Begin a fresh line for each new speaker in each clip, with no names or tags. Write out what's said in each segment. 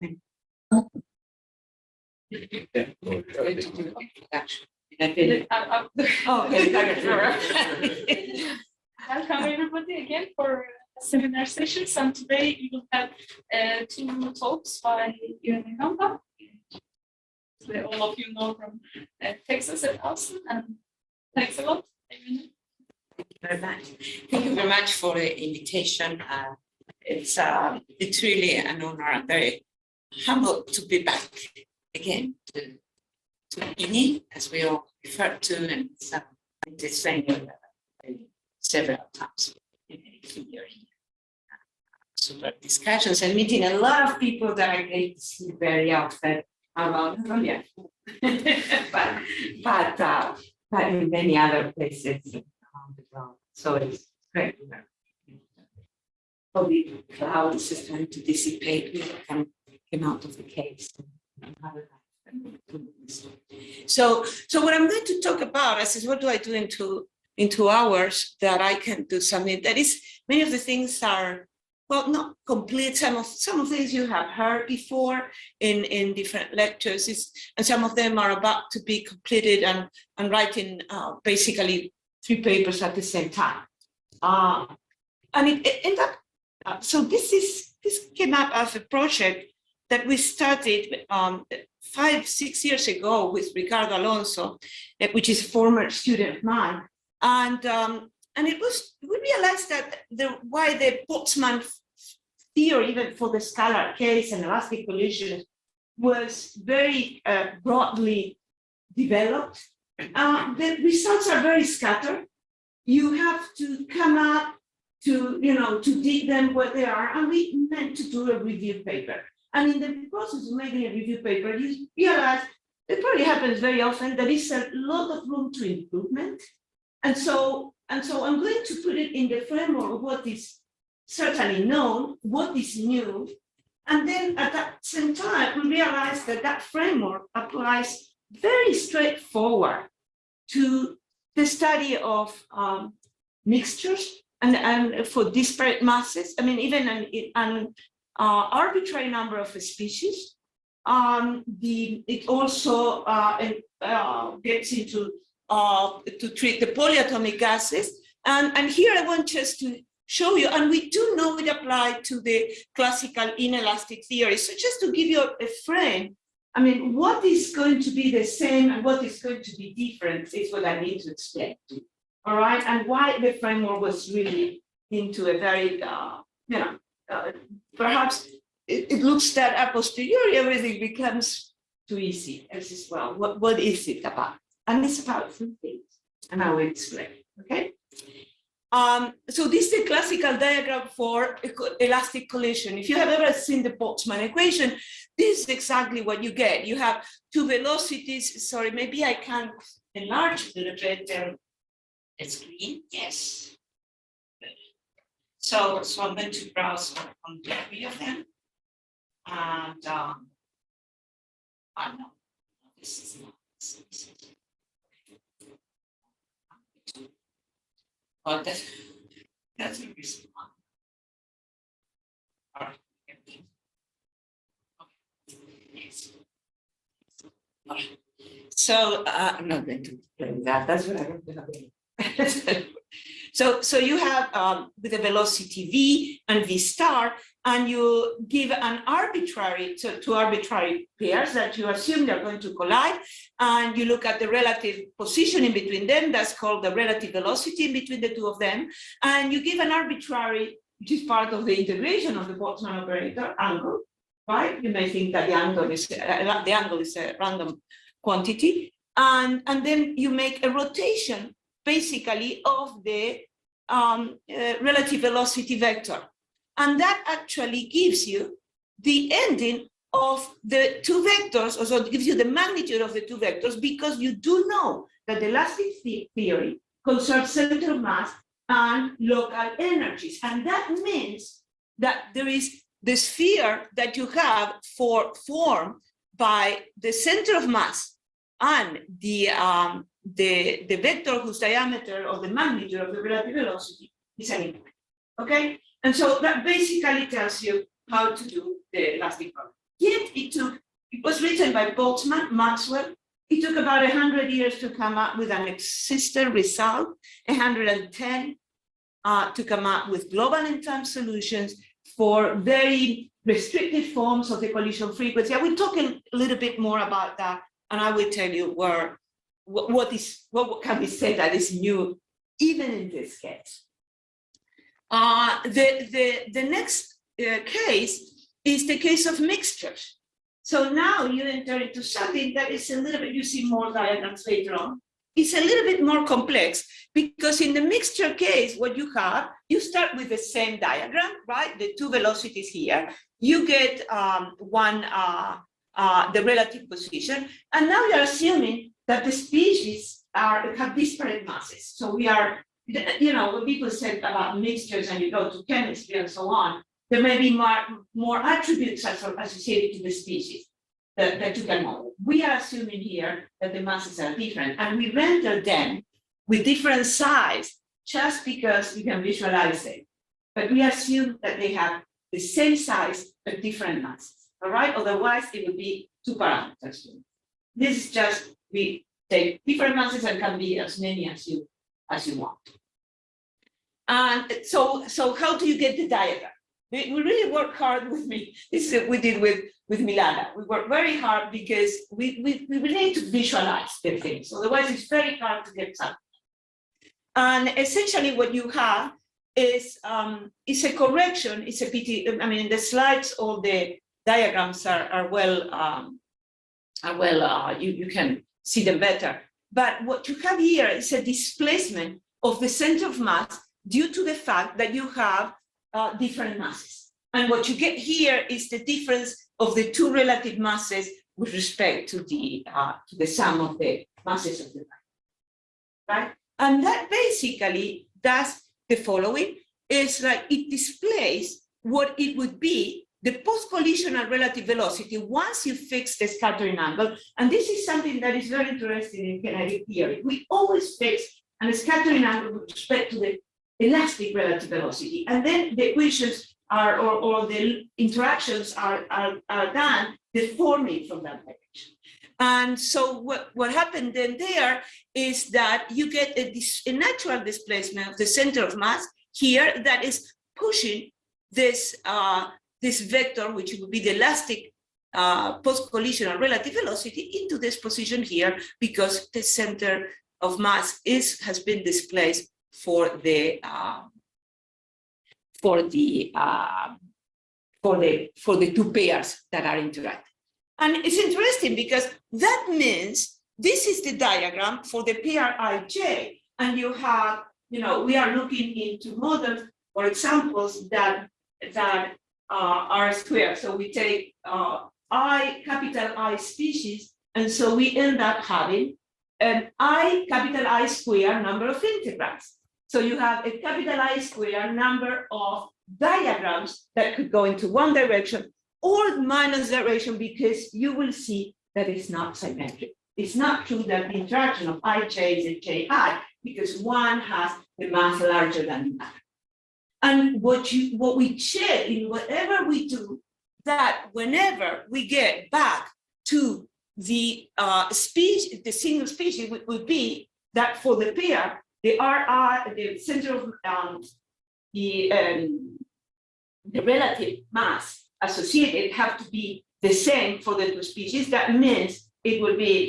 Welcome everybody again for seminar sessions, and today we will have two talks by Irene M. Gamba. All of you know from Texas at Austin, and thanks a lot, Irene.
Thank you very much. Thank you very much for the invitation. It's really an honor. I'm very humbled to be back again to Uni, as we all refer to, and this venue several times in a year. Super discussions and meeting a lot of people that I get to see very often around Colombia, but in many other places around the world. So it's great. Probably the clouds is trying to dissipate. We can come out of the caves. So what I'm going to talk about is what do I do in 2 hours that I can do something that is, many of the things are, well, not complete. Some of things you have heard before in different lectures, and some of them are about to be completed and writing basically 3 papers at the same time. And it ended up, so this came up as a project that we started 5-6 years ago with Ricardo Alonso, which is a former student of mine. And we realized that why the Boltzmann theory, even for the scalar case and elastic collisions, was very broadly developed. The results are very scattered. You have to come up to dig them where they are, and we meant to do a review paper. And in the process of making a review paper, you realize it probably happens very often. There is a lot of room to improvement. And so I'm going to put it in the framework of what is certainly known, what is new. And then at that same time, we realize that that framework applies very straightforward to the study of mixtures and for disparate masses. I mean, even an arbitrary number of species. It also gets into to treat the polyatomic gases. And here I want just to show you, and we do know it applied to the classical inelastic theory. So just to give you a frame, I mean, what is going to be the same and what is going to be different is what I need to explain. All right, and why the framework was really into a very, perhaps it looks that a posteriori everything becomes too easy as well. What is it about? And it's about 3 things, and I will explain, okay? So this is the classical diagram for elastic collision. If you have ever seen the Boltzmann equation, this is exactly what you get. You have 2 velocities. Sorry, maybe I can enlarge a little bit the screen. Yes. So I'm going to browse on the 3 of them. And oh no, this is not. Oh, that's a reason. All right. Yes. All right. So I'm not going to play with that. That's what I want to have. So you have with the velocity v and v star, and you give an arbitrary, so 2 arbitrary pairs that you assume they're going to collide, and you look at the relative position in between them. That's called the relative velocity in between the 2 of them, and you give an arbitrary, which is part of the integration of the Boltzmann operator, angle, right? You may think that the angle is a random quantity, and then you make a rotation basically of the relative velocity vector. And that actually gives you the ending of the 2 vectors, or so it gives you the magnitude of the 2 vectors, because you do know that the elastic theory conserves center of mass and local energies. And that means that there is the sphere that you have formed by the center of mass and the vector whose diameter or the magnitude of the relative velocity is an equal. Okay? And so that basically tells you how to do the elastic problem. yet it was written by Boltzmann, Maxwell. It took about 100 years to come up with an existing result, 110 to come up with global end-time solutions for very restricted forms of the collision frequency. I will talk a little bit more about that, and I will tell you what can be said that is new, even in this case. The next case is the case of mixtures. So now you enter into something that is a little bit, you see more diagrams later on. It's a little bit more complex because in the mixture case, what you have, you start with the same diagram, right? The two velocities here. You get the relative position, and now you're assuming that the species have disparate masses. So we are, when people say about mixtures and you go to chemistry and so on, there may be more attributes associated to the species that you can model. We are assuming here that the masses are different, and we render them with different size just because we can visualize it. But we assume that they have the same size but different masses. All right? Otherwise, it would be two parameters. This is just we take different masses and can be as many as you want. And so how do you get the diagram? We really work hard with me. This is what we did with Milana. We work very hard because we really need to visualize the things. Otherwise, it's very hard to get something. And essentially, what you have is a correction. It's a PT. I mean, in the slides, all the diagrams are well. You can see them better. But what you have here is a displacement of the center of mass due to the fact that you have different masses. And what you get here is the difference of the two relative masses with respect to the sum of the masses of the right? And that basically does the following. It's like it displays what it would be the post-collisional relative velocity once you fix the scattering angle. And this is something that is very interesting in kinetic theory. We always fix a scattering angle with respect to the elastic relative velocity. And then the equations or the interactions are done deforming from that direction. And so what happened then there is that you get a natural displacement of the center of mass here that is pushing this, this vector, which would be the elastic post-collisional relative velocity, into this position here because the center of mass has been displaced for the two pairs that are interacting. And it's interesting because that means this is the diagram for the pair ij, and you have, we are looking into models or examples that are square. So we take capital I species, and so we end up having an capital I square number of integrals. So you have a capital I square number of diagrams that could go into one direction or minus direction, because you will see that it's not symmetric. It's not true that the interaction of ij is a ji, because one has the mass larger than the other. And what we check in whatever we do, that whenever we get back to the species, the single species would be that for the pair, the center of the relative mass associated have to be the same for the two species. That means it will be,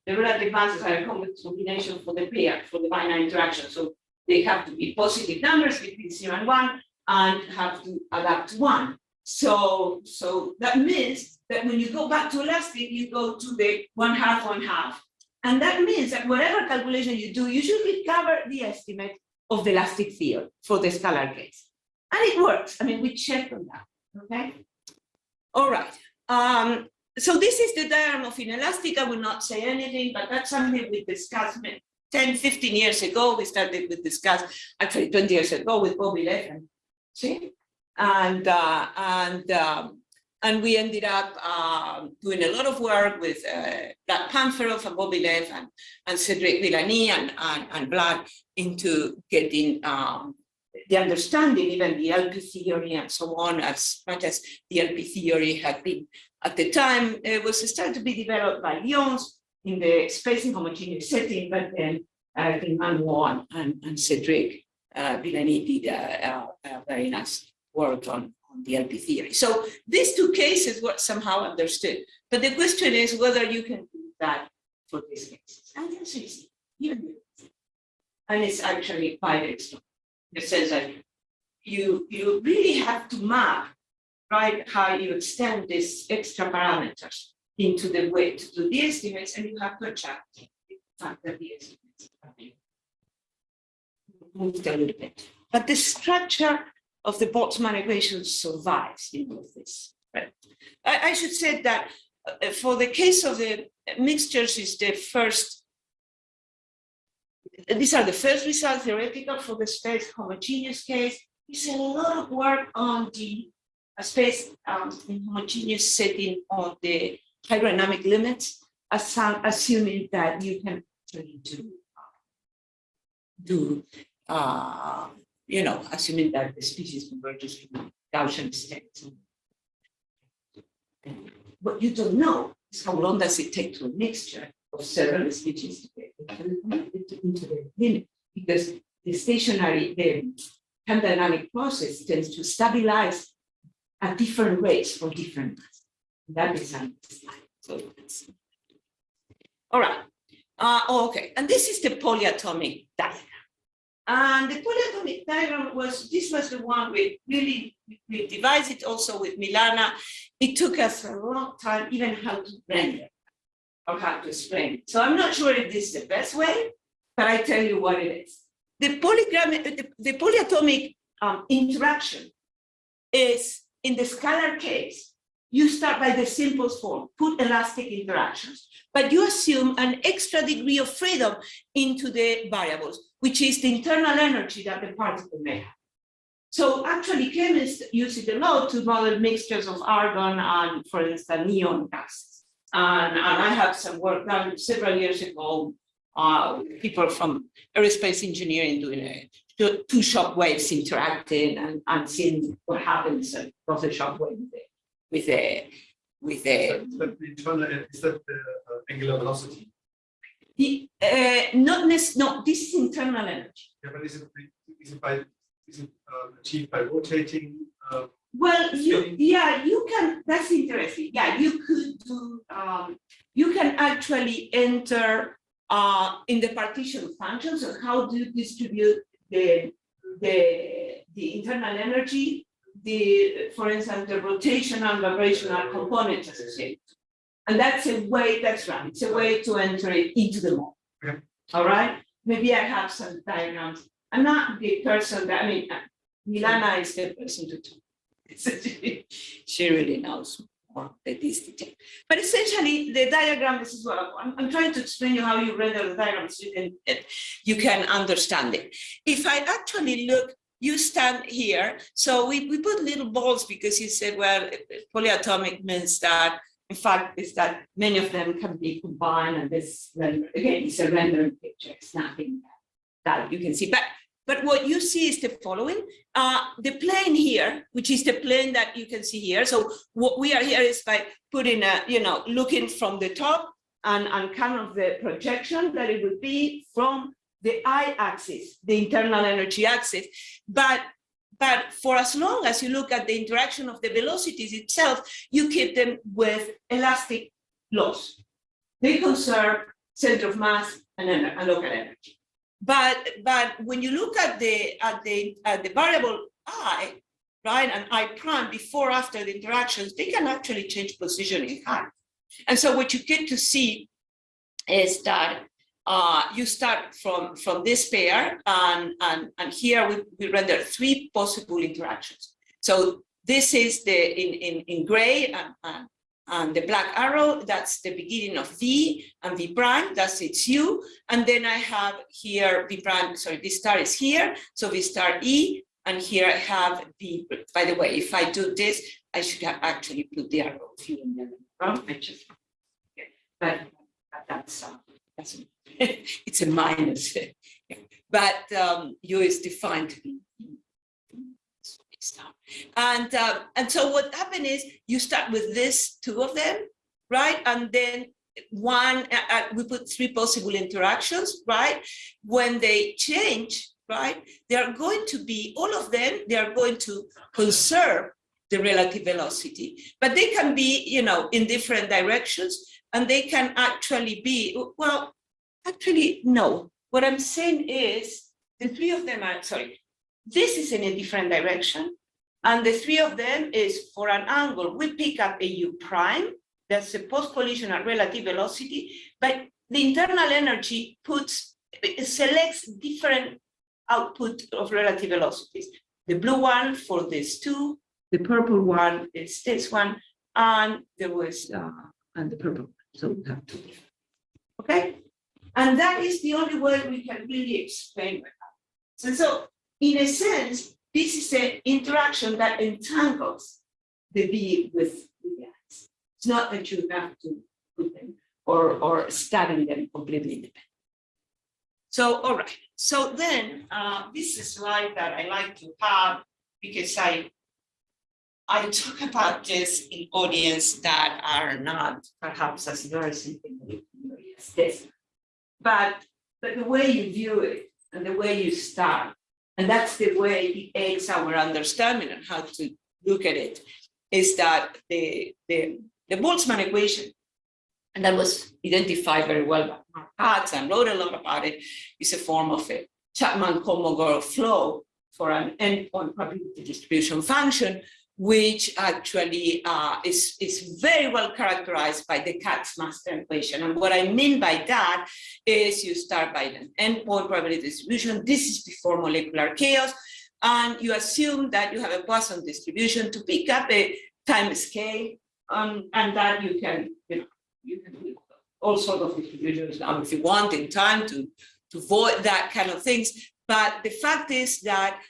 the relative masses are a combination for the pair, for the binary interaction. So they have to be positive numbers between 0 and 1 and have to add up to 1. So that means that when you go back to elastic, you go to the 1/2, 1/2. And that means that whatever calculation you do, you should recover the estimate of the elastic field for the scalar case. And it works. I mean, we checked on that, okay? All right. So this is the diagram of inelastic. I will not say anything, but that's something we discussed 10, 15 years ago. We started to discuss, actually 20 years ago with Sobolev, see? And we ended up doing a lot of work with Vlad Pamferov and Sobolev and Cedric Villani and Vlad into getting the understanding, even the LP theory and so on, as much as the LP theory had been at the time, it was started to be developed by Lyons in the spacing homogeneous setting, but then Manuel and Cedric Villani did a very nice work on the LP theory. So these two cases were somehow understood. But the question is whether you can do that for these cases. And the answer is yes. And it's actually quite extra. It says that you really have to map, right, how you extend these extra parameters into the way to do the estimates, and you have to adjust the fact that the estimates have been moved a little bit. But the structure of the Boltzmann equation survives in all of this. Right? I should say that for the case of the mixtures is the first. These are the first results theoretical for the space homogeneous case. There's a lot of work on the space in homogeneous setting of the hydrodynamic limits, assuming that you can actually do assuming that the species converges from Gaussian states. What you don't know is how long does it take to a mixture of several species to get into the limit, because the stationary, the hydrodynamic process tends to stabilize at different rates for different masses. That is so all right. Okay, and this is the polyatomic diagram. And the polyatomic diagram was the one we devised it also with Milana. It took us a long time even how to render or how to explain it. So I'm not sure if this is the best way, but I tell you what it is. The polyatomic interaction is, in the scalar case, you start by the simplest form, put elastic interactions, but you assume an extra degree of freedom into the variables, which is the internal energy that the particle may have. So actually chemists use it a lot to model mixtures of argon and, for instance, neon gases. And I have some work done several years ago, people from aerospace engineering doing two shock waves interacting and seeing what happens of the shock wave with the Is that the angular velocity? No, this is internal energy.
Yeah, but is it achieved by rotating?
Well, you can. That's interesting. Yeah, you could do. You can actually enter in the partition functions. So how do you distribute the internal energy? For instance, the rotational and vibrational components associated. And that's a way. That's right. It's a way to enter it into the model.
Okay.
All right. Maybe I have some diagrams. I'm not the person that. I mean, Milana is the person to talk. She really knows more than this detail. But essentially, the diagram, this is what I'm trying to explain you how you render the diagram so you can understand it. If I actually look, you stand here. So we put little balls because you said, well, polyatomic means that, in fact, is that many of them can be combined. And this, again, it's a rendering picture. It's nothing that you can see. But what you see is the following. The plane here, which is the plane that you can see here. So what we are here is by putting looking from the top and kind of the projection that it would be from the I-axis, the internal energy axis. But for as long as you look at the interaction of the velocities itself, you keep them with elastic laws. They conserve center of mass and local energy. But when you look at the variable I, right, and I prime before after the interactions, they can actually change position in time. And so what you get to see is that you start from this pair, and here we render three possible interactions. So this is in gray and the black arrow, that's the beginning of V and V prime, that's its U. And then I have here V prime, sorry, V star is here. So V star E, and here I have V. By the way, if I do this, I should have actually put the arrow of U in the but that's it's a minus. But U is defined to be And so what happened is you start with this two of them, right? And then one, we put three possible interactions, right? When they change, right, they are going to be, all of them, they are going to conserve the relative velocity, but they can be, you know, in different directions, and they can actually be, well, actually, no. What I'm saying is the three of them are, sorry, this is in a different direction, and the three of them is for an angle. We pick up a u prime, that's a post-collisional relative velocity, but the internal energy selects different output of relative velocities. The blue one for this two, the purple one is this one, and there was, and the purple one, so we have two. Okay? And that is the only way we can really explain what happens. So in a sense, this is an interaction that entangles the V with the X. It's not that you have to put them or study them completely independent. So, all right. So then this is a slide that I like to have because I talk about this in audience that are not perhaps as versed as this. But the way you view it and the way you start, and that's the way it aids our understanding and how to look at it, is that the Boltzmann equation, and that was identified very well by Mark Katz and wrote a lot about it, is a form of a Chapman-Kolmogorov flow for an endpoint probability distribution function, which actually is very well characterized by the Katz master equation. And what I mean by that is you start by an endpoint probability distribution. This is before molecular chaos. And you assume that you have a Poisson distribution to pick up a time scale, and that you can do all sorts of distributions if you want in time to avoid that kind of things. But the fact is that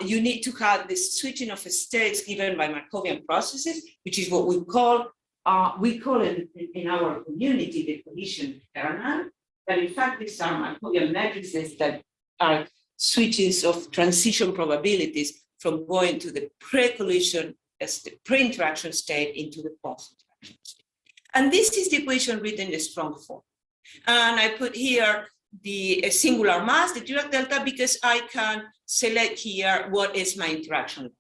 you need to have this switching of states given by Markovian processes, which is what we call it in our community the collision kernel. But in fact, these are Markovian matrices that are switches of transition probabilities from going to the pre-collision as the pre-interaction state into the post-interaction state. And this is the equation written in a strong form. And I put here the singular mass, the Dirac delta, because I can select here what is my interaction.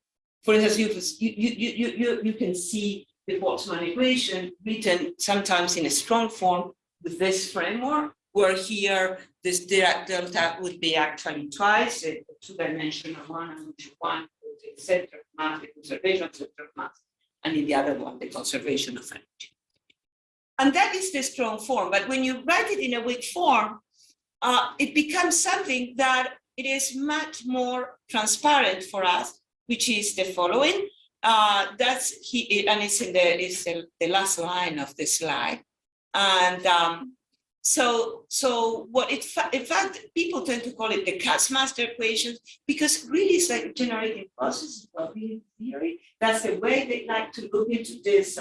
For instance, you can see the Boltzmann equation written sometimes in a strong form with this framework, where here this Dirac delta would be actually twice, a two-dimensional one, and one the center of mass, the conservation of center of mass, and in the other one, the conservation of energy. And that is the strong form. But when you write it in a weak form, it becomes something that it is much more transparent for us, which is the following. And it's the last line of the slide. And so what in fact, people tend to call it the Katz master equation, because really it's like a generating process of theory. That's the way they like to look into this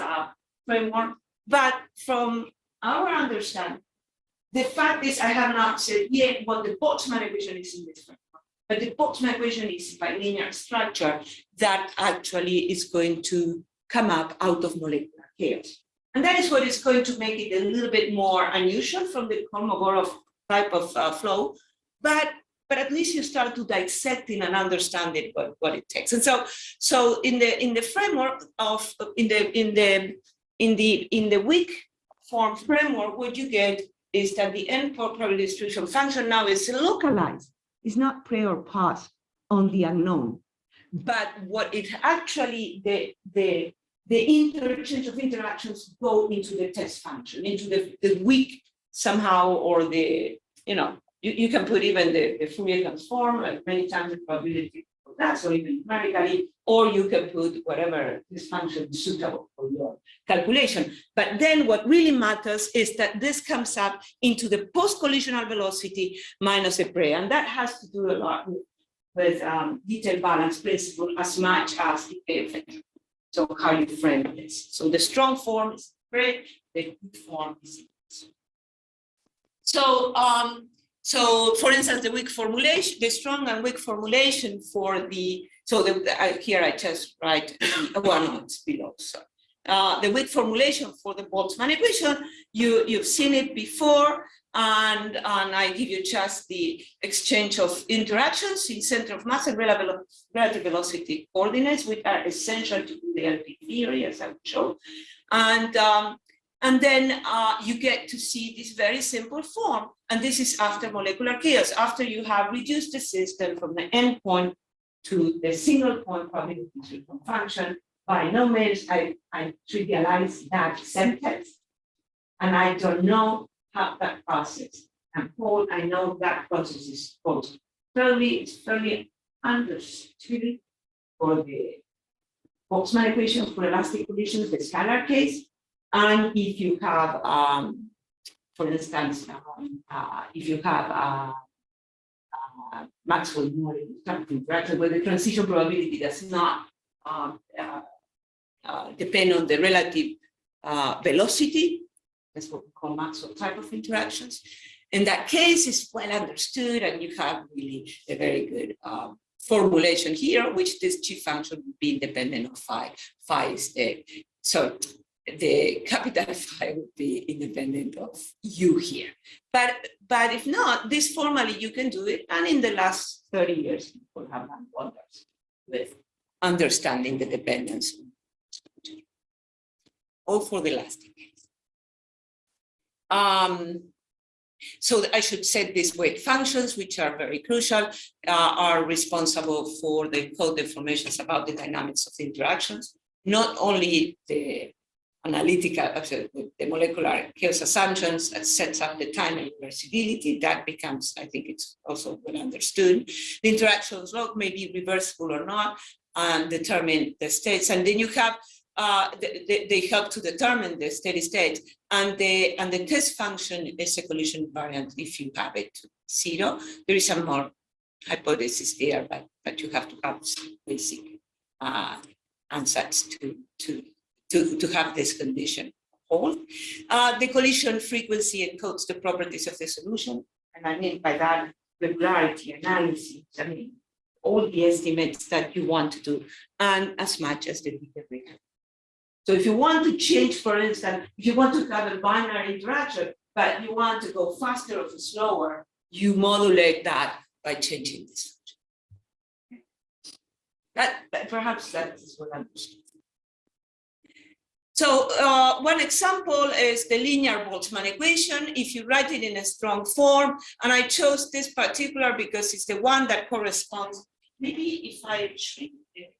framework. But from our understanding, the fact is, I have not said yet what the Boltzmann equation is in this framework, but the Boltzmann equation is a bilinear structure that actually is going to come up out of molecular chaos. And that is what is going to make it a little bit more unusual from the Kolmogorov type of flow, but at least you start to dissecting and understanding what it takes. And so in the framework of in the weak form framework, what you get is that the endpoint probability distribution function now is localized. It's not pre or post on the unknown, but what it actually the interchange of interactions go into the test function, into the weak somehow, or the, you can put even the Fourier transform, like many times the probability of that, so even numerically, or you can put whatever this function is suitable for your calculation. But then what really matters is that this comes up into the post-collisional velocity minus a pre, and that has to do a lot with detailed balance principle as much as decay effect. So how you frame this. So the strong form is pre, the weak form is so for instance, the weak formulation, the strong and weak formulation for the, So here I just write one note below. So the weak formulation for the Boltzmann equation, you've seen it before, and I give you just the exchange of interactions in center of mass and relative velocity coordinates, which are essential to the LP theory, as I will show. And then you get to see this very simple form. And this is after molecular chaos, after you have reduced the system from the endpoint to the single point probability distribution function. By no means I trivialize that sentence. And I don't know how that process unfolds. I know that process is called fairly understood for the Boltzmann equation for elastic conditions, the scalar case. And if you have, for instance, if you have Maxwell interaction where the transition probability does not depend on the relative velocity, that's what we call Maxwell type of interactions. In that case, it's well understood, and you have really a very good formulation here, which this G function would be independent of phi. Phi is the capital Phi would be independent of U here. But if not, this formally you can do it. And in the last 30 years, people have done wonders with understanding the dependence. All for the last decades. So I should say these weight functions, which are very crucial, are responsible for the code informations about the dynamics of the interactions, not only the analytical, the molecular chaos assumptions that sets up the time and reversibility. That becomes, I think it's also well understood. The interactions log may be reversible or not, and determine the states. And then you have, they help to determine the steady state. And the test function is a collision invariant if you have it to 0. There is some more hypothesis there, but you have to have some basic ansatz to have this condition hold. The collision frequency encodes the properties of the solution. And I mean by that, regularity, analysis, I mean, all the estimates that you want to do, and as much as the decay. So if you want to change, for instance, if you want to have a binary interaction, but you want to go faster or slower, you modulate that by changing this function. That perhaps that is what I'm saying. So one example is the linear Boltzmann equation. If you write it in a strong form, and I chose this particular because it's the one that corresponds. Maybe if I shrink it,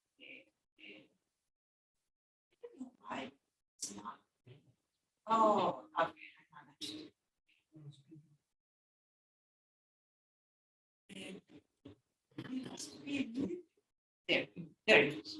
I don't know why it's not. Oh, okay. There it is.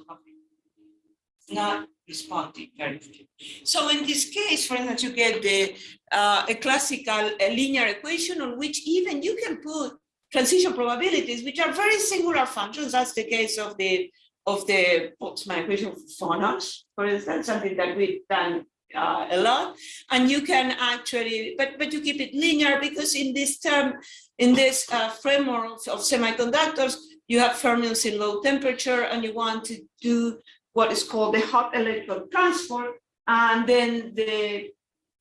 It's not responding very quickly. So in this case, for instance, you get a classical linear equation on which even you can put transition probabilities, which are very singular functions. That's the case of the Boltzmann equation of phonons, for instance, something that we've done a lot. And you can actually, but you keep it linear because in this term, in this framework of semiconductors, you have fermions in low temperature, and you want to do what is called the hot electron transport, and then the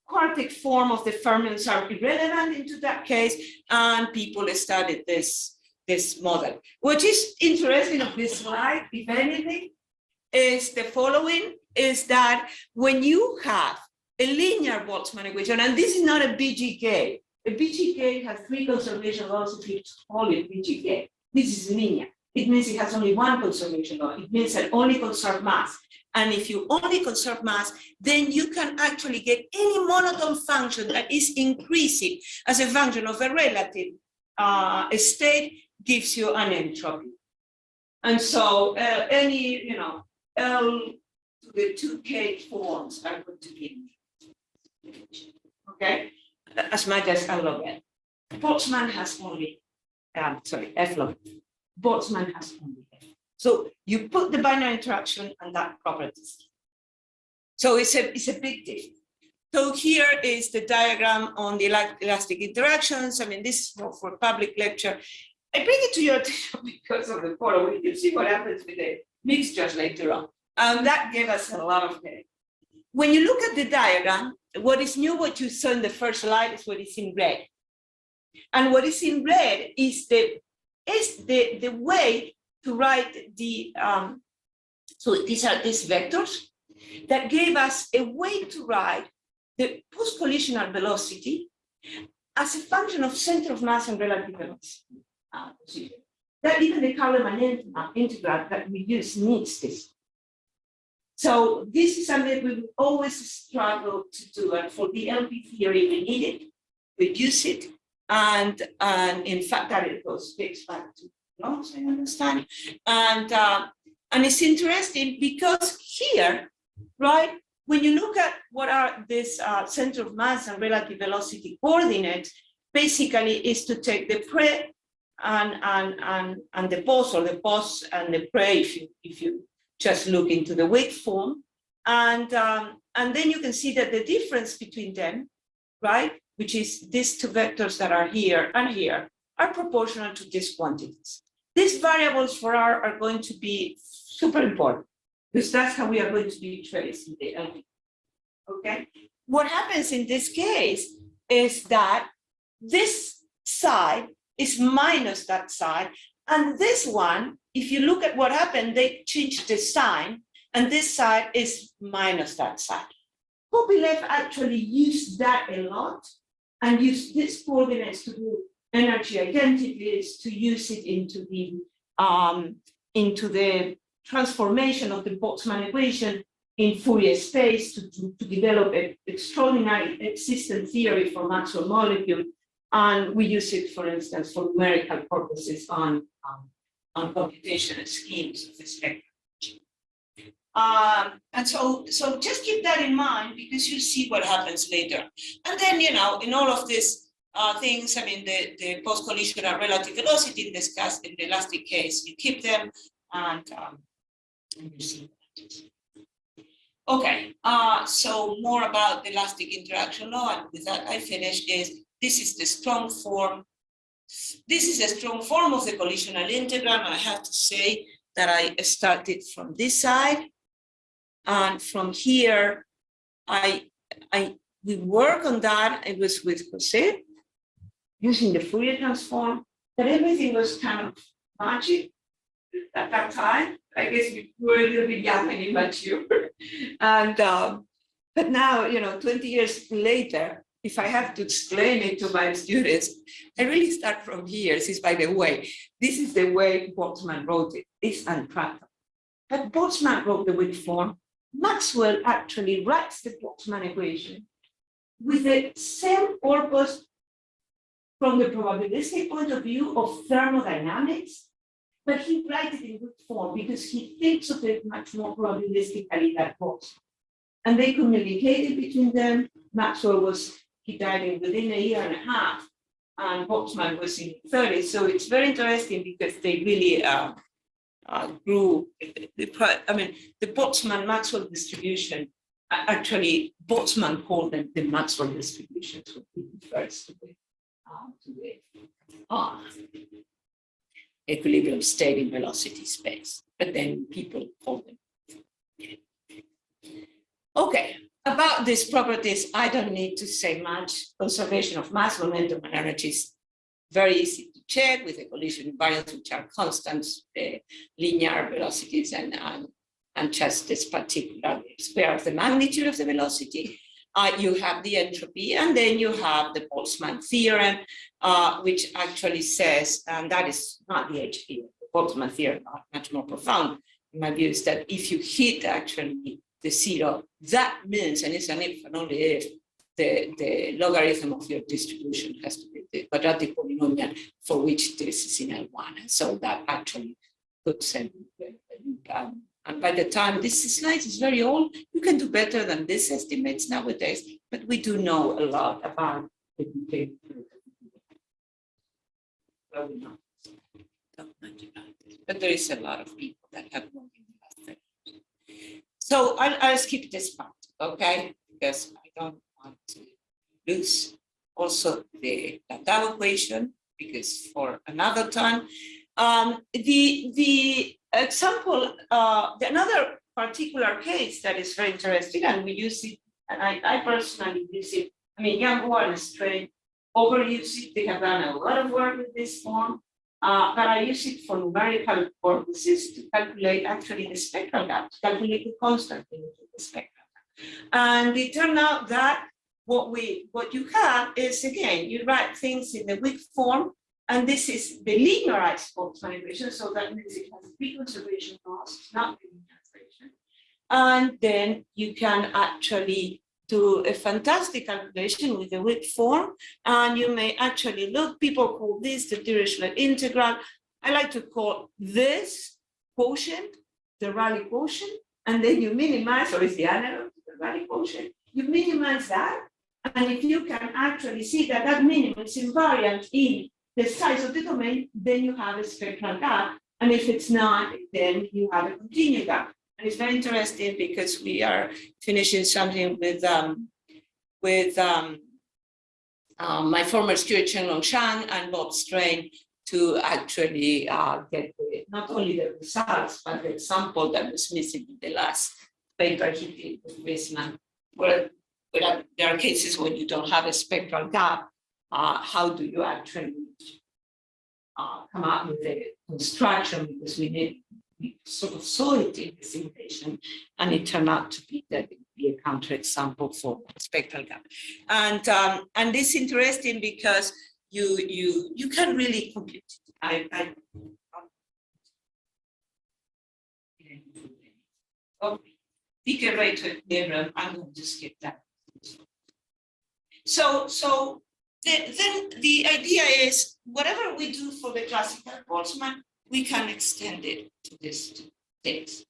quartic form of the fermions are irrelevant into that case, and people studied this model. What is interesting of this slide, if anything, is the following, is that when you have a linear Boltzmann equation, and this is not a BGK, a BGK has 3 conservation laws if you call it BGK. This is linear. It means it has only one conservation law. It means that only conserve mass. And if you only conserve mass, then you can actually get any monotone function that is increasing as a function of a relative state gives you an entropy. And so any, L to the 2K forms are going to be, okay, as much as L log n. Boltzmann has only, F log n. Boltzmann has only F. So you put the binary interaction and that properties. So it's a big difference. So here is the diagram on the elastic interactions. I mean, this is for public lecture. I bring it to your attention because of the following. You see what happens with the mixtures later on. And that gave us a lot of headache. When you look at the diagram, what is new, what you saw in the first slide, is what is in red. And what is in red is the way to write the, so these are these vectors that gave us a way to write the post-collisional velocity as a function of center of mass and relative velocity. That even the Kalman integral that we use needs this. So this is something we will always struggle to do. And for the LP theory, we need it, we use it. And in fact, that it goes back to laws, I understand. And it's interesting because here, right, when you look at what are this center of mass and relative velocity coordinates, basically is to take the pre and the post, or the post and the pre, if you just look into the wave form, and then you can see that the difference between them, right, which is these two vectors that are here and here, are proportional to these quantities. These variables for R are going to be super important because that's how we are going to be traced in the LP. Okay. What happens in this case is that this side is minus that side, and this one, if you look at what happened, they changed the sign, and this side is minus that side. Sobolev actually used that a lot and used these coordinates to do energy identities, to use it into the transformation of the Boltzmann equation in Fourier space to develop an extraordinary existent theory for Maxwell molecule. And we use it, for instance, for numerical purposes on computational schemes of the spectrum. And so just keep that in mind because you see what happens later. And then, in all of these things, I mean, the post-collisional relative velocity discussed in the elastic case, you keep them and you see that. Okay, so more about the elastic interaction law, and with that I finish. This is the strong form. This is a strong form of the collisional integral, and I have to say that I started from this side, and from here, we work on that. It was with Jose using the Fourier transform, but everything was kind of magic at that time. I guess we were a little bit young and immature, and but now, 20 years later, if I have to explain it to my students, I really start from here. This is, by the way, this is the way Boltzmann wrote it. It's untrackable. But Boltzmann wrote the weak form. Maxwell actually writes the Boltzmann equation with the same purpose from the probabilistic point of view of thermodynamics, but he writes it in weak form because he thinks of it much more probabilistically than Boltzmann. And they communicated between them. Maxwell he died within a year and a half, and Boltzmann was in 30. So it's very interesting because they really grew. The Boltzmann-Maxwell distribution, actually, Boltzmann called them the Maxwell distribution. So he refers to the equilibrium state in velocity space, but then people call them. Okay. About these properties, I don't need to say much. Conservation of mass, momentum, and energy is very easy to check with the collision invariants, which are constant linear velocities and just this particular square of the magnitude of the velocity. You have the entropy, and then you have the Boltzmann theorem, which actually says, and that is not the HP, the Boltzmann theorem, much more profound. In my view is that if you hit actually the zero, that means, and it's an if and only if, the logarithm of your distribution has to be the quadratic polynomial for which this is in L1. And so that actually puts in, and by the time this slide is very old, you can do better than these estimates nowadays, but we do know a lot about the decay. But there is a lot of people that have more in the last 30 years. So I'll skip this part, okay? Because I don't want to lose also the Landau equation because for another time. The example, another particular case that is very interesting, and we use it, and I personally use it. I mean, Young and Strain overuse it. They have done a lot of work with this form, but I use it for numerical purposes to calculate actually the spectral gap, to calculate the constant in the spectral gap. And it turned out that what you have is, again, you write things in the weak form, and this is the linearized Boltzmann equation, so that means it has big conservation costs, not the linearization. And then you can actually do a fantastic calculation with the weak form, and you may actually look, people call this the Dirichlet integral. I like to call this quotient the Rayleigh quotient, and then you minimize, or is the analog to the Rayleigh quotient, you minimize that, and if you can actually see that that minimum is invariant in the size of the domain, then you have a spectral gap, and if it's not, then you have a continuum gap. And it's very interesting because we are finishing something with my former student Chenglong Shang and Bob Strain to actually get not only the results, but the example that was missing in the last paper he did with Boltzmann, where there are cases when you don't have a spectral gap. How do you actually come up with a construction, because we sort of saw it in the simulation, and it turned out to be that it would be a counterexample for spectral gap. And this is interesting because you can really compute it. Decay rate theorem, I'm going to skip that. So then the idea is, whatever we do for the classical Boltzmann, we can extend it to this text.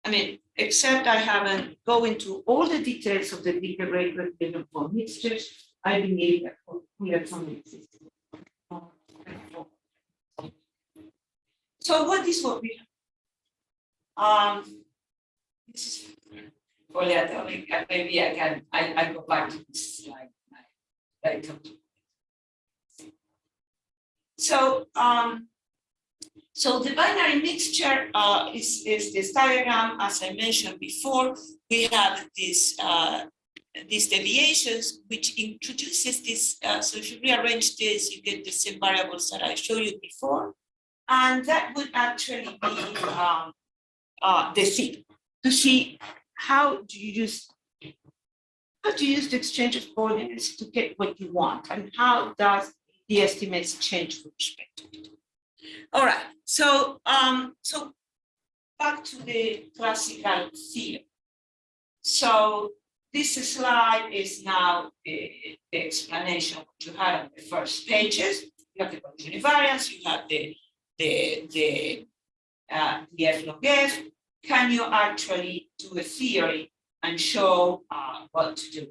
I mean, except I haven't go into all the details of the decay rate theorem for mixtures. I believe that we have some existing. So what is what we have? This is polyatomic. Maybe I go back to this slide later. So the binary mixture is this diagram. As I mentioned before, we have these deviations, which introduces this. So if you rearrange this, you get the same variables that I showed you before. And that would actually be the thing, to see how do you use the exchange of coordinates to get what you want, and how does the estimates change with respect to it. All right, so back to the classical theory. So this slide is now the explanation of what you had on the first pages. You have the condition invariance, you have the F log F. Can you actually do a theory and show what to do?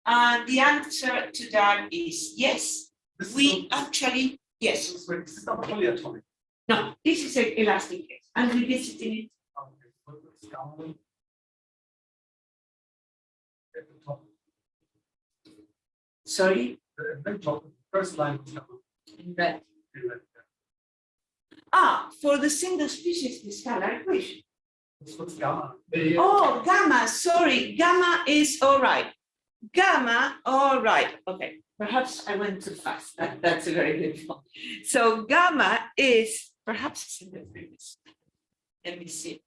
And the answer to that is yes. We actually, yes.
This is not polyatomic.
No, this is an elastic case, and we visited it. Sorry?
The very top, first line was
In red. For the single species, the scalar equation.
What's gamma?
Oh, gamma, sorry, gamma is all right. Gamma, all right, okay. Perhaps I went too fast. That's a very good one. So gamma is, perhaps it's in the previous. Let me see.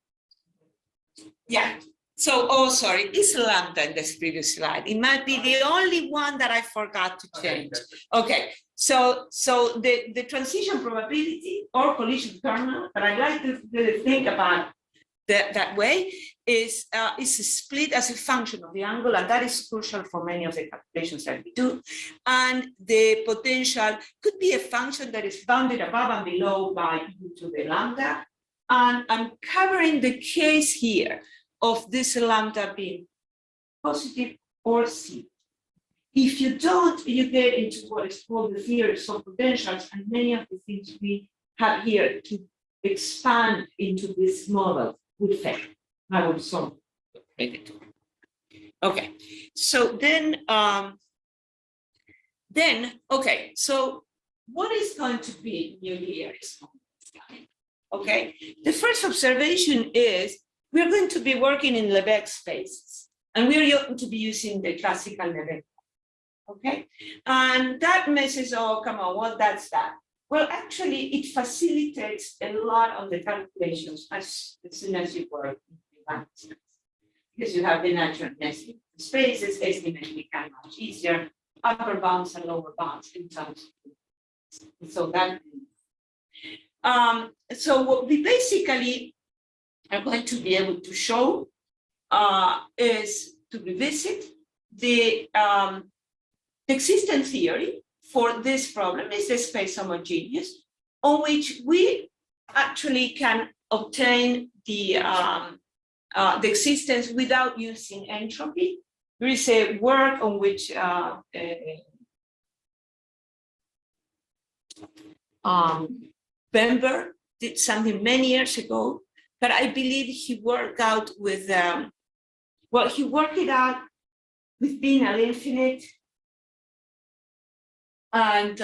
Yeah. So, oh, sorry, it's lambda in this previous slide. It might be the only one that I forgot to change. Okay. So the transition probability or collision kernel that I like to think about that way is split as a function of the angle, and that is crucial for many of the calculations that we do. And the potential could be a function that is bounded above and below by e to the lambda. And I'm covering the case here of this lambda being positive or C. If you don't, you get into what is called the theories of potentials, and many of the things we have here to expand into this model would fail. I will solve it. Okay, so then okay, so what is going to be new here? Okay, the first observation is we're going to be working in Lebesgue spaces, and we're going to be using the classical Lebesgue. Okay, and that messes, oh, come on, well, that's that. Well, actually, it facilitates a lot of the calculations as soon as you work in advanced space, because you have the natural nesting spaces, estimating become much easier, upper bounds and lower bounds in terms of, so that. So what we basically are going to be able to show is to revisit the existence theory for this problem is the space homogeneous, on which we actually can obtain the existence without using entropy. There is a work on which Bember did something many years ago, but I believe he worked out with, well, he worked it out with being an infinite, and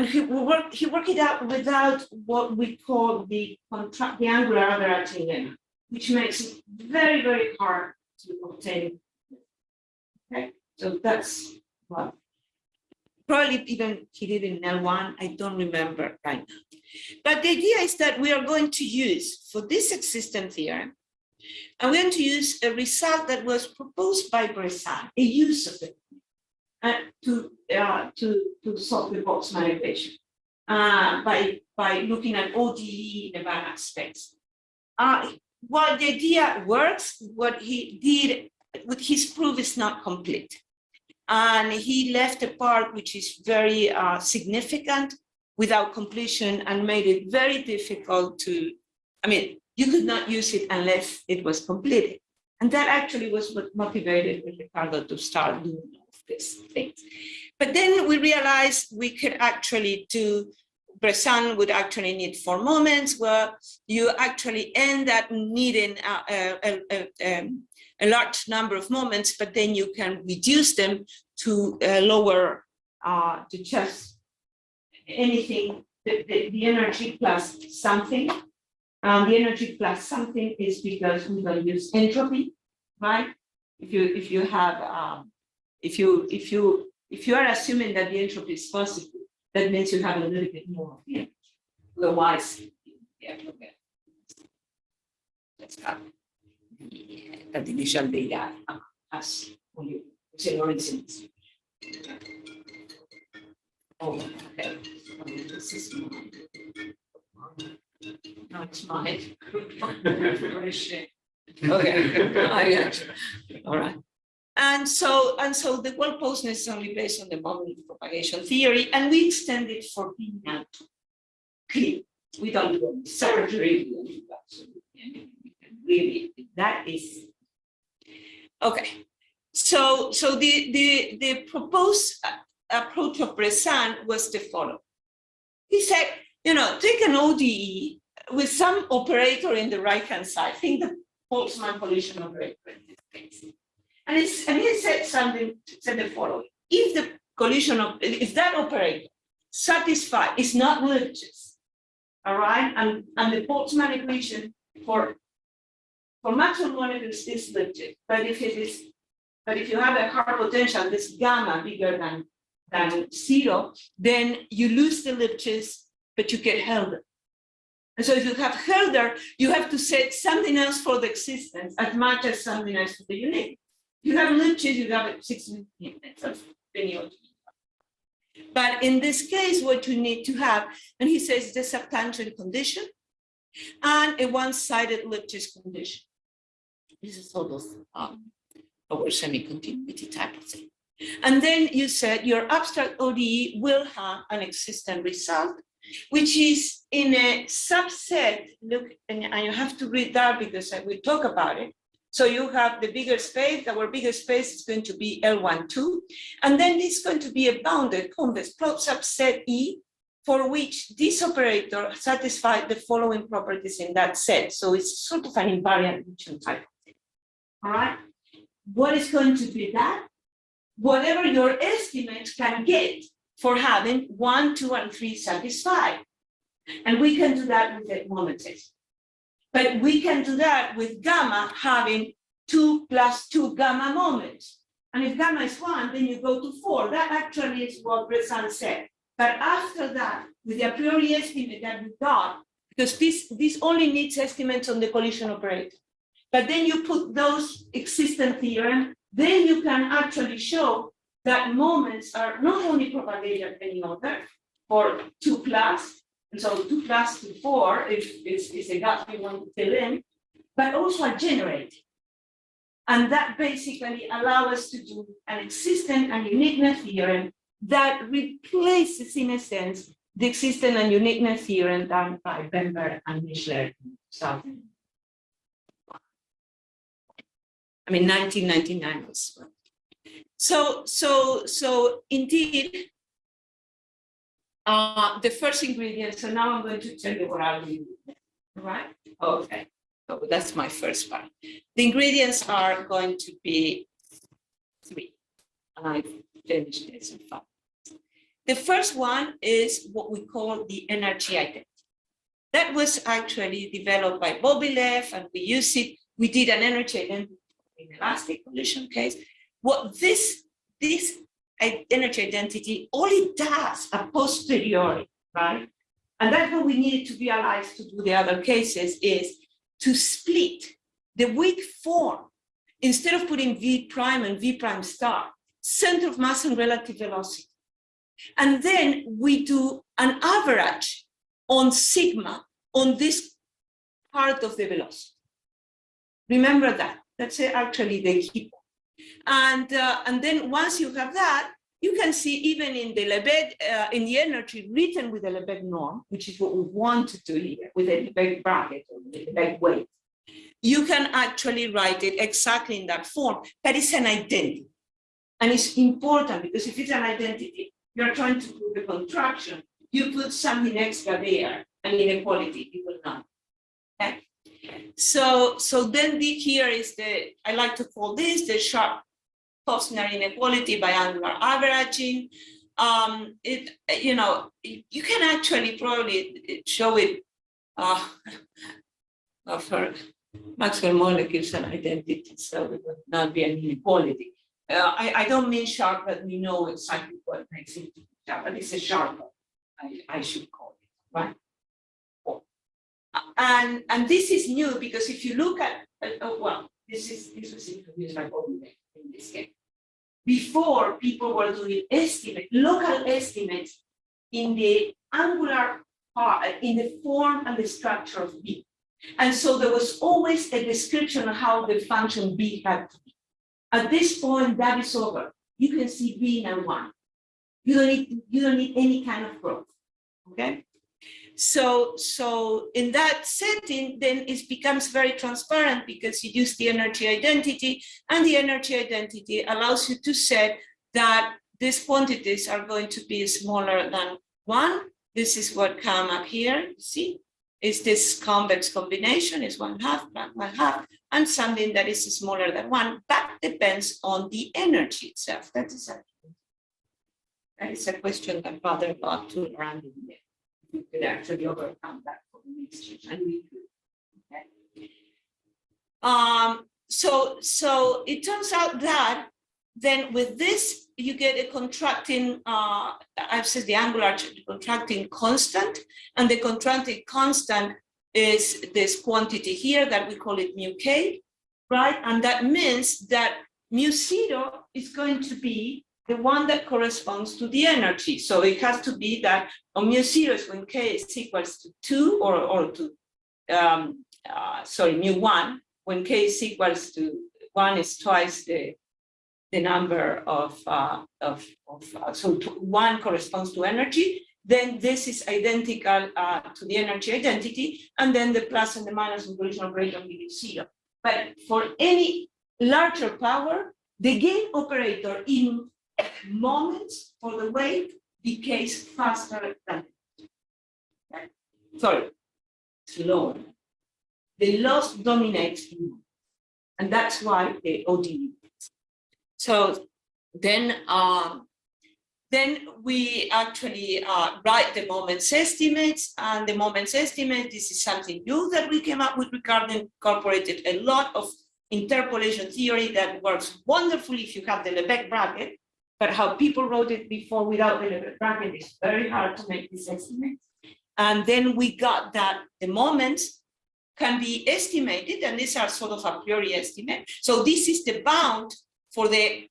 he worked it out without what we call the angular overarching lemma, which makes it very, very hard to obtain. Okay, so that's what. Probably even he did in L1, I don't remember right now. But the idea is that we are going to use, for this existence theorem, I'm going to use a result that was proposed by Bressan, a use of it, to solve the Boltzmann equation by looking at ODE in a Banach space. While the idea works, what he did with his proof is not complete. And he left a part which is very significant without completion and made it very difficult to, I mean, you could not use it unless it was completed. And that actually was what motivated Ricardo to start doing all of these things. But then we realized we could actually do, Bressan would actually need 4 moments where you actually end up needing a large number of moments, but then you can reduce them to lower, to just anything, the energy plus something. The energy plus something is because we don't use entropy, right? If you have, if you are assuming that the entropy is positive, that means you have a little bit more of the energy. Otherwise, yeah, okay. Let's have the initial data as origins. Oh, okay. This is mine. No, it's mine. Okay. All right. And so the world closeness is only based on the moment of propagation theory, and we extend it for being not clear. We don't do surgery. Really, that is okay. So the proposed approach of Bressan was the following. He said, you know, take an ODE with some operator in the right-hand side. Think the Boltzmann collision operator in this case. And he said the following: if the collision of, if that operator satisfies, is not Lipschitz, all right, and the Boltzmann equation for maximum molecules is Lipschitz, but if you have a hard potential, this gamma bigger than 0, then you lose the Lipschitz, but you get Helder. And so if you have Helder, you have to set something else for the existence as much as something else for the unique. You have Lipschitz, you have 6 uniqueness of any ODE. But in this case, what you need to have, and he says the subtangent condition and a one-sided Lipschitz condition. This is sort of our semi-continuity type of thing. And then you said your abstract ODE will have an existent result, which is in a subset. Look, and you have to read that because we talk about it. So you have the bigger space, our bigger space is going to be L12, and then it's going to be a bounded convex plot subset E, for which this operator satisfies the following properties in that set. So it's sort of an invariant region type of thing. All right. What is going to be that? whatever your estimate can get for having 1, 2, and 3 satisfied. And we can do that with the moment test. But we can do that with gamma having 2 plus 2 gamma moments. And if gamma is 1, then you go to 4. That actually is what Bressan said. But after that, with the a priori estimate that we got, because this only needs estimates on the collision operator. But then you put those existent theorem, then you can actually show that moments are not only propagated any order for 2 plus, and so 2 plus to 4 is a gap we want to fill in, but also are generated. And that basically allows us to do an existent and uniqueness theorem that replaces, in a sense, the existent and uniqueness theorem done by Bember and Mischler. I mean, 1999 was. So indeed, the first ingredient. So now I'm going to tell you what I'll do. Right? Okay. So that's my first part. The ingredients are going to be 3. And I finished this in 5. The first one is what we call the energy identity. That was actually developed by Sobolev, and we use it. We did an energy identity in elastic collision case. What this energy identity, all it does a posteriori, right? And that's what we needed to realize to do the other cases is to split the weak form. Instead of putting V prime and V prime star, center of mass and relative velocity. And then we do an average on sigma on this part of the velocity. Remember that. That's actually the key point. And then once you have that, you can see even in the Lebesgue, in the energy written with the Lebesgue norm, which is what we want to do here with the Lebesgue bracket or the Lebesgue weight, you can actually write it exactly in that form. But it's an identity. And it's important because if it's an identity, you're trying to prove a contraction, you put something extra there, and inequality, you will not. Okay? So then here is I like to call this the sharp Posner inequality by angular averaging. You can actually probably show it for Maxwell molecules and identity, so it would not be an inequality. I don't mean sharp, but we know exactly what makes it sharp, but it's a sharp, I should call it, right? And this is new because if you look at, this was introduced by Boltzmann in this case. Before, people were doing local estimates in the angular part, in the form and the structure of B. And so there was always a description of how the function B had to be. At this point, that is over. You can see B in 1. You don't need any kind of growth. Okay. So in that setting, then it becomes very transparent because you use the energy identity, and the energy identity allows you to set that these quantities are going to be smaller than 1. This is what come up here. See, is this convex combination is 1/2, and something that is smaller than 1. That depends on the energy itself. That is a question that Father got to around in there. We could actually overcome that for the mixtures, and we could. Okay. So it turns out that then with this you get a contracting. I've said the angular contracting constant, and the contracting constant is this quantity here that we call it mu k, right? And that means that mu0 is going to be the one that corresponds to the energy. So it has to be that on mu0 is when k is equals to 2 or to, mu1, when k is equals to 1 is twice the number of, so 1 corresponds to energy, then this is identical to the energy identity, and then the plus and the minus in collision operator will be 0. But for any larger power, the gain operator in moments for the weight decays faster than slower. The loss dominates in moments, and that's why the ODE. So then we actually write the moments estimates, and the moments estimate, this is something new that we came up with. Ricardo incorporated a lot of interpolation theory that works wonderfully if you have the Lebesgue bracket, but how people wrote it before without the Lebesgue bracket is very hard to make these estimates. And then we got that the moments can be estimated, and these are sort of a priori estimate. So this is the bound for the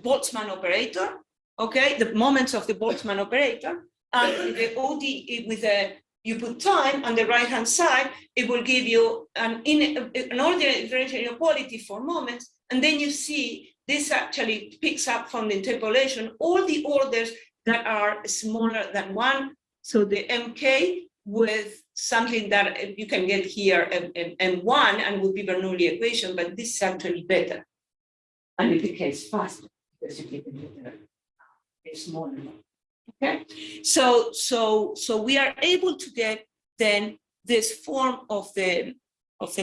Boltzmann operator, okay, the moments of the Boltzmann operator, and with the ODE, you put time on the right-hand side, it will give you an ordinary differential inequality for moments, and then you see this actually picks up from the interpolation all the orders that are smaller than 1. So the MK with something that you can get here, M1, and would be Bernoulli equation, but this is actually better. And it decays faster because you get a smaller one. Okay, so we are able to get then this form of the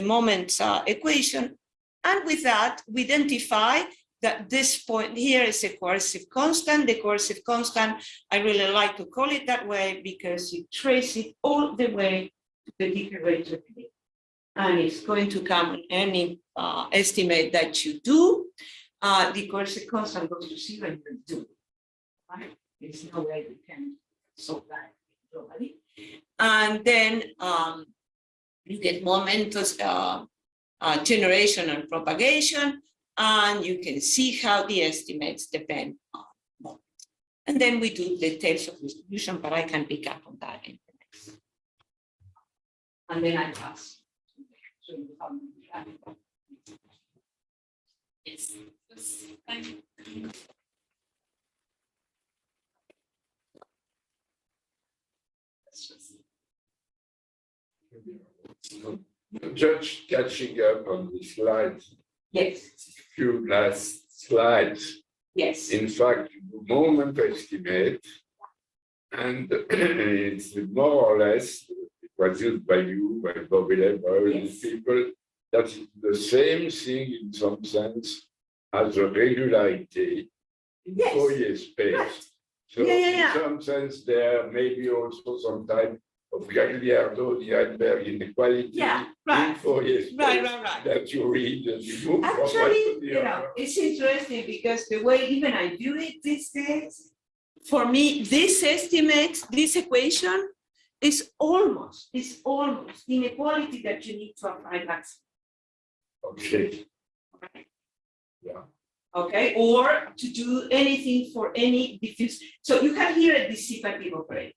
moments equation, and with that we identify that this point here is a coercive constant. The coercive constant, I really like to call it that way because you trace it all the way to the decay rate of it, and it's going to come on any estimate that you do. The coercive constant goes to 0 and you do, right? There's no way we can solve that globally. And then you get momentous generation and propagation, and you can see how the estimates depend on moments. And then we do the tails of distribution, but I can pick up on that in the next. And then I pass.
Yes.
Just catching up on the slides.
Yes.
Few last slides.
Yes.
In fact, the moment estimate, and it's more or less, it was used by you, by Sobolev, by all these people, that's the same thing in some sense as a regularity in Fourier space. Right. So in some sense, there may be also some type of Gagliardo, the Heidelberg inequality in Fourier space that you read and you move.
Actually, you know, it's interesting because the way even I do it these days, for me, this estimate, this equation is almost inequality that you need to apply that.
Okay. Yeah.
Okay, or to do anything for any diffuse. So you have here a dissipative operator,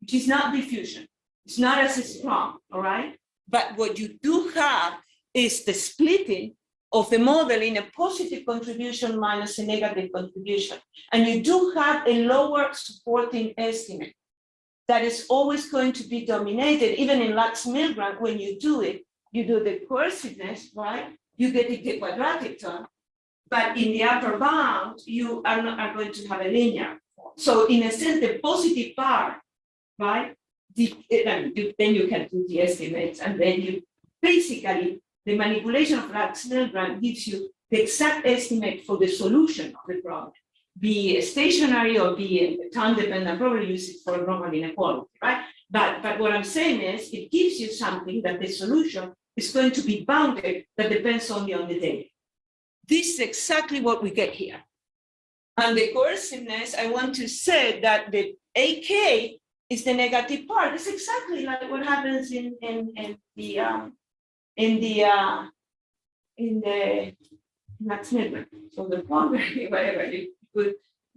which is not diffusion. It's not as strong, all right? But what you do have is the splitting of the model in a positive contribution minus a negative contribution. And you do have a lower supporting estimate that is always going to be dominated, even in Lax-Milgram, when you do it, you do the coerciveness, right? You get the quadratic term, but in the upper bound, you are going to have a linear form. So in a sense, the positive part, right? Then you can do the estimates, and then you basically, the manipulation of Lax-Milgram gives you the exact estimate for the solution of the problem, be stationary or be time-dependent. Probably use it for a normal inequality, right? But what I'm saying is, it gives you something that the solution is going to be bounded that depends only on the data. This is exactly what we get here. And the coerciveness, I want to say that the AK is the negative part. It's exactly like what happens in the Lax-Milgram. So the Poincare, whatever you put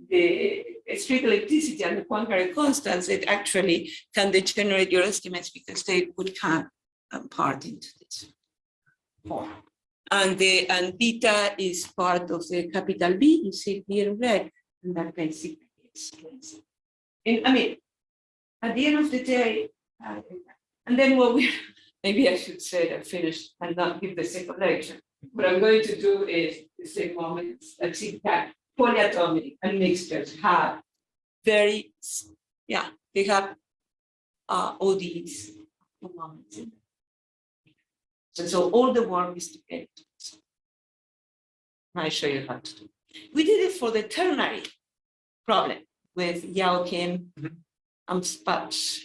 the strict electricity and the Poincare constants, it actually can degenerate your estimates because they would have part into this form. And beta is part of the capital B, you see here in red, and that basically explains it. I mean, at the end of the day, and then what we, maybe I should say that finished and not give the second lecture. What I'm going to do is the same moments, let's see that polyatomic and mixtures have very, they have ODEs. So all the work is to get it. I show you how to do it. We did it for the ternary problem with Yao Kim, Spatz,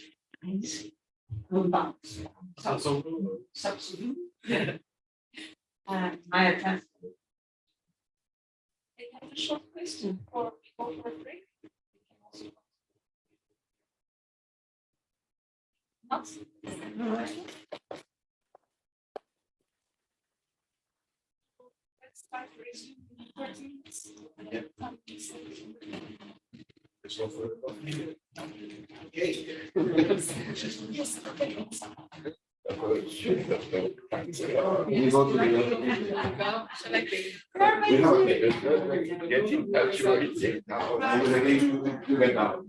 my attempt.
I have a short question for people for break. Not? Let's start resuming 30 minutes.
Okay.
Yes, okay.
Getting actually now.